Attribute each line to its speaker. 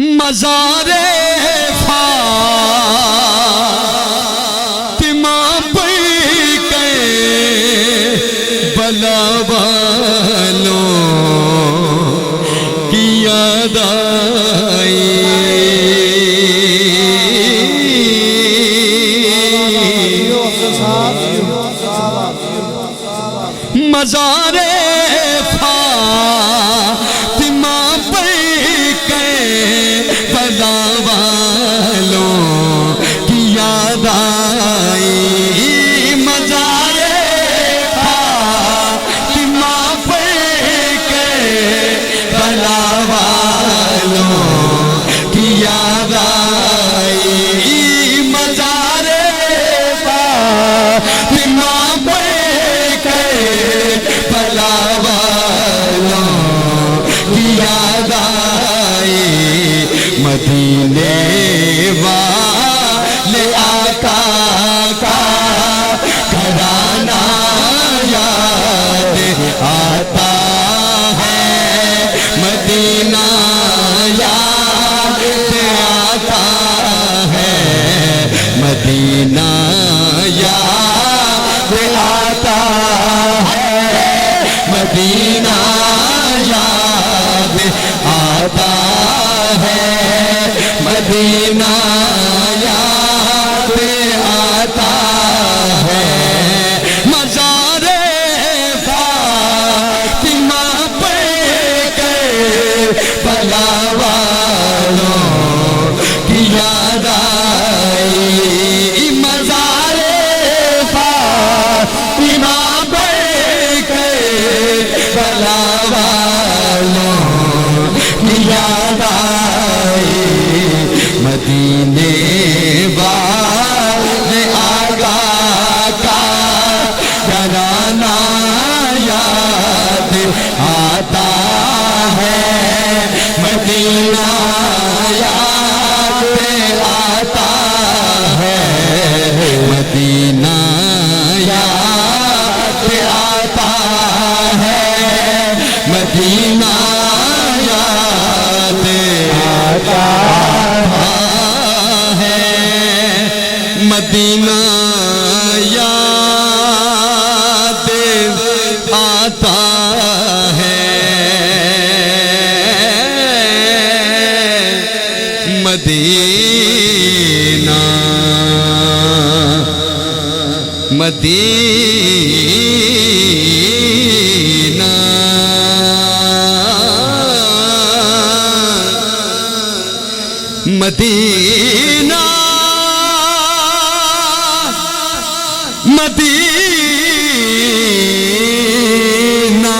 Speaker 1: مزار فاطمہ پر کربلا والوں کی یاد آئی مزار فاطمہ پر کربلا والوں کی یاد آئی مزار فاطمہ پر کربلا والوں کی یاد آئی مزار فاطمہ پر کربلا والوں کی یاد آئی مدینے والے آقا کا گھرانہ یاد آتا ہے مدینہ یاد آتا ہے مدینہ یاد آتا ہے مدینہ یاد آتا ہے مدینہ یاد آتا ہے مزار فاطمہ پر کربلا والوں کی یاد آئی مزار فاطمہ پر کربلا والوں کی یاد آئی مدینے والے آقا کا گھرانہ یاد آتا ہے مدینہ یاد آتا ہے مدینہ یاد آتا ہے مدینہ یاد آتا ہے مدینہ یاد آتا ہے مدینہ مدینہ مدینہ مدینہ مدینہ